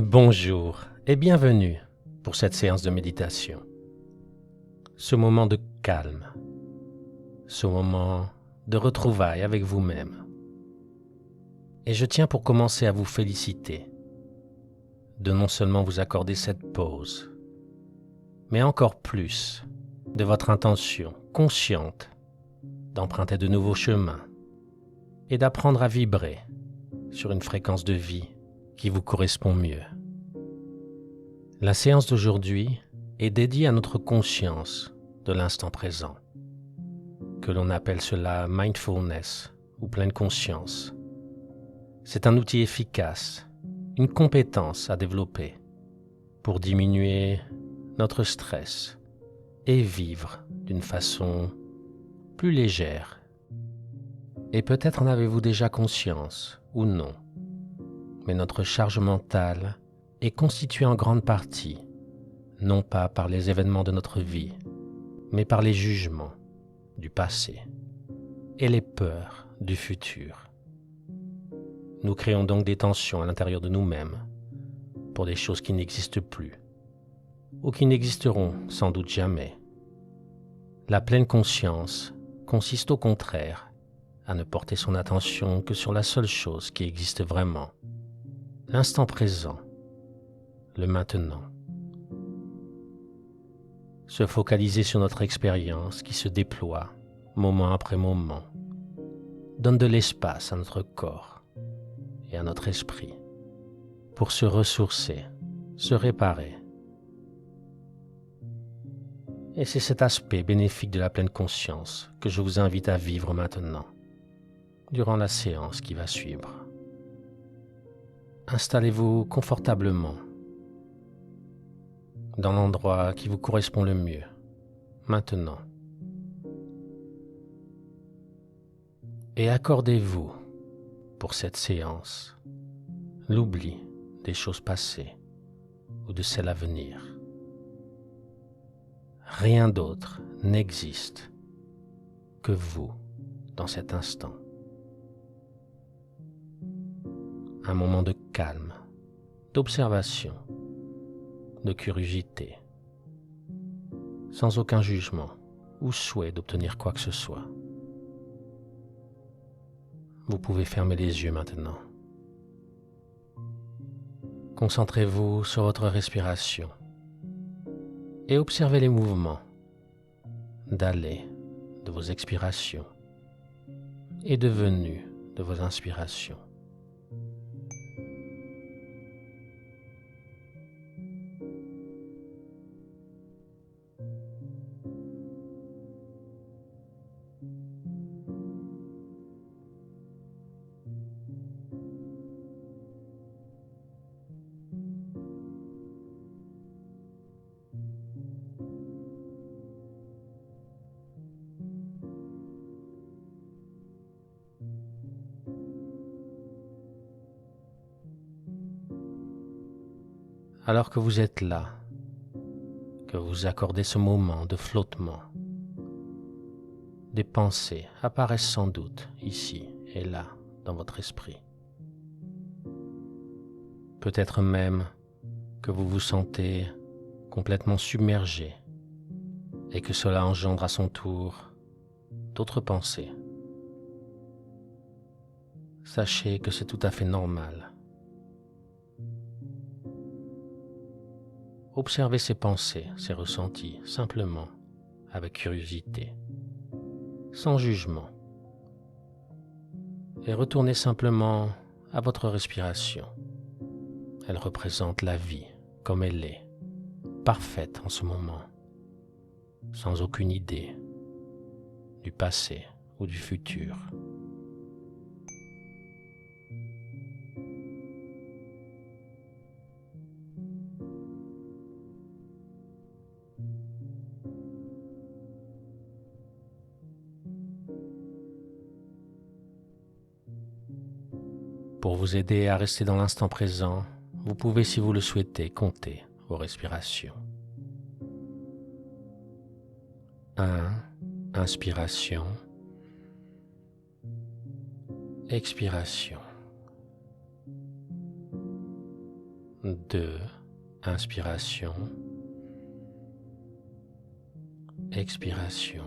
Bonjour et bienvenue pour cette séance de méditation. Ce moment de calme, ce moment de retrouvailles avec vous-même. Et je tiens pour commencer à vous féliciter de non seulement vous accorder cette pause, mais encore plus de votre intention consciente d'emprunter de nouveaux chemins et d'apprendre à vibrer sur une fréquence de vie qui vous correspond mieux. La séance d'aujourd'hui est dédiée à notre conscience de l'instant présent, que l'on appelle cela mindfulness ou pleine conscience. C'est un outil efficace, une compétence à développer pour diminuer notre stress et vivre d'une façon plus légère. Et peut-être en avez-vous déjà conscience ou non, mais notre charge mentale est constituée en grande partie, non pas par les événements de notre vie, mais par les jugements du passé et les peurs du futur. Nous créons donc des tensions à l'intérieur de nous-mêmes pour des choses qui n'existent plus ou qui n'existeront sans doute jamais. La pleine conscience consiste au contraire à ne porter son attention que sur la seule chose qui existe vraiment, l'instant présent, le maintenant. Se focaliser sur notre expérience qui se déploie moment après moment donne de l'espace à notre corps et à notre esprit pour se ressourcer, se réparer. Et c'est cet aspect bénéfique de la pleine conscience que je vous invite à vivre maintenant, durant la séance qui va suivre. Installez-vous confortablement dans l'endroit qui vous correspond le mieux, maintenant. Et accordez-vous, pour cette séance, l'oubli des choses passées ou de celles à venir. Rien d'autre n'existe que vous dans cet instant. Un moment de calme, d'observation, de curiosité, sans aucun jugement ou souhait d'obtenir quoi que ce soit. Vous pouvez fermer les yeux maintenant. Concentrez-vous sur votre respiration et observez les mouvements d'aller de vos expirations et de venue de vos inspirations. Alors que vous êtes là, que vous accordez ce moment de flottement, des pensées apparaissent sans doute ici et là dans votre esprit. Peut-être même que vous vous sentez complètement submergé et que cela engendre à son tour d'autres pensées. Sachez que c'est tout à fait normal. Observez ces pensées, ces ressentis, simplement, avec curiosité, sans jugement, et retournez simplement à votre respiration. Elle représente la vie comme elle est, parfaite en ce moment, sans aucune idée du passé ou du futur. Pour vous aider à rester dans l'instant présent, vous pouvez, si vous le souhaitez, compter vos respirations. 1. Inspiration. Expiration. 2, inspiration, expiration.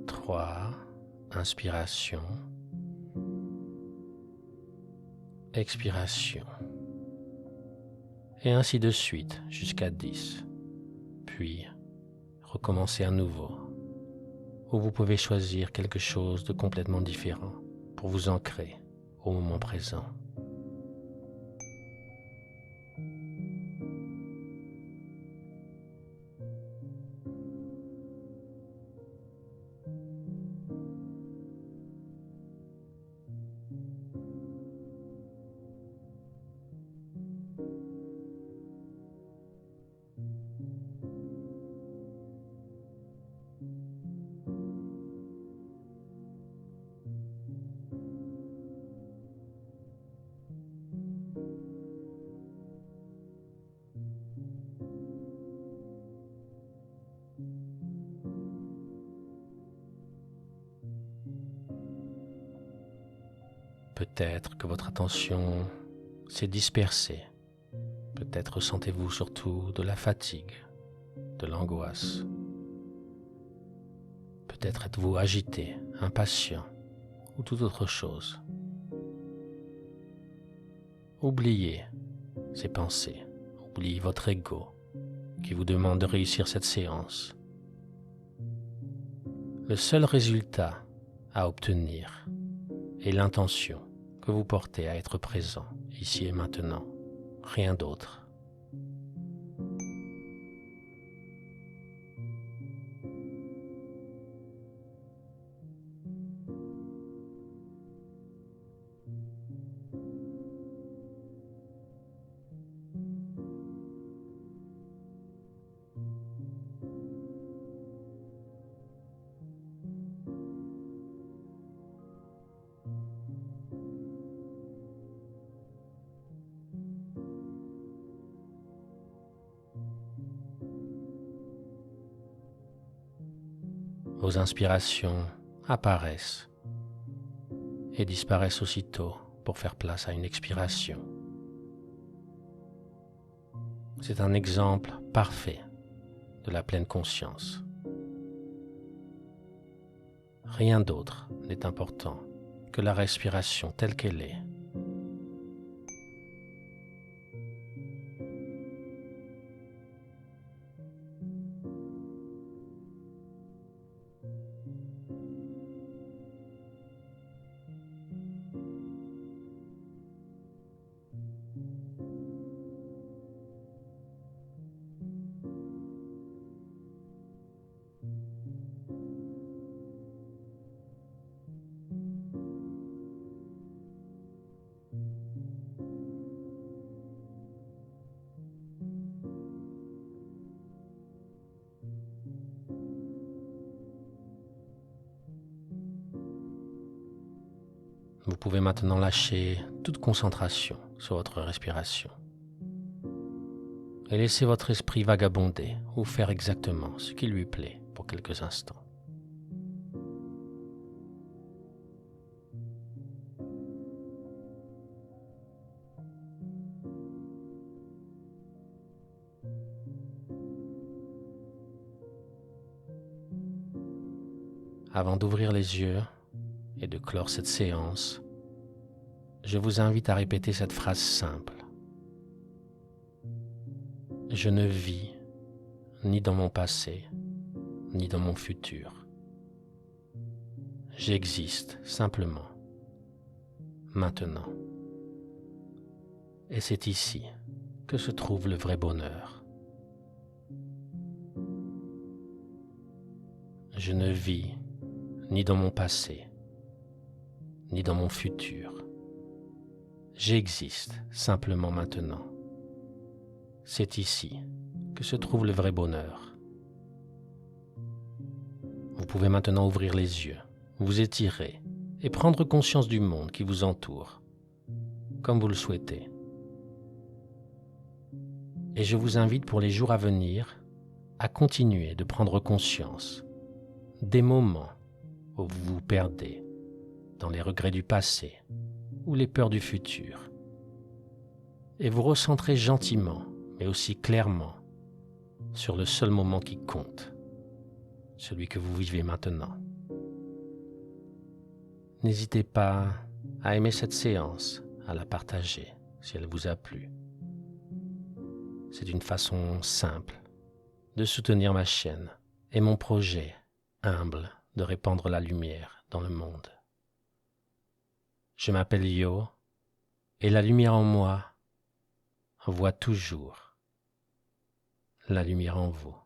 3, inspiration, expiration. Et ainsi de suite jusqu'à 10. Puis, recommencez à nouveau, où vous pouvez choisir quelque chose de complètement différent pour vous ancrer au moment présent. Peut-être que votre attention s'est dispersée. Peut-être ressentez-vous surtout de la fatigue, de l'angoisse. Peut-être êtes-vous agité, impatient ou toute autre chose. Oubliez ces pensées, oubliez votre ego qui vous demande de réussir cette séance. Le seul résultat à obtenir est l'intention que vous portez à être présent, ici et maintenant, rien d'autre. Vos inspirations apparaissent et disparaissent aussitôt pour faire place à une expiration. C'est un exemple parfait de la pleine conscience. Rien d'autre n'est important que la respiration telle qu'elle est. Vous pouvez maintenant lâcher toute concentration sur votre respiration et laisser votre esprit vagabonder ou faire exactement ce qui lui plaît pour quelques instants. Avant d'ouvrir les yeux et de clore cette séance, je vous invite à répéter cette phrase simple. Je ne vis ni dans mon passé, ni dans mon futur. J'existe simplement, maintenant. Et c'est ici que se trouve le vrai bonheur. Je ne vis ni dans mon passé, ni dans mon futur. J'existe simplement maintenant. C'est ici que se trouve le vrai bonheur. Vous pouvez maintenant ouvrir les yeux, vous étirer et prendre conscience du monde qui vous entoure, comme vous le souhaitez. Et je vous invite pour les jours à venir à continuer de prendre conscience des moments où vous vous perdez dans les regrets du passé ou les peurs du futur, et vous recentrez gentiment, mais aussi clairement, sur le seul moment qui compte, celui que vous vivez maintenant. N'hésitez pas à aimer cette séance, à la partager si elle vous a plu. C'est une façon simple de soutenir ma chaîne et mon projet humble de répandre la lumière dans le monde. Je m'appelle Yo et la lumière en moi voit toujours la lumière en vous.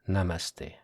Namasté.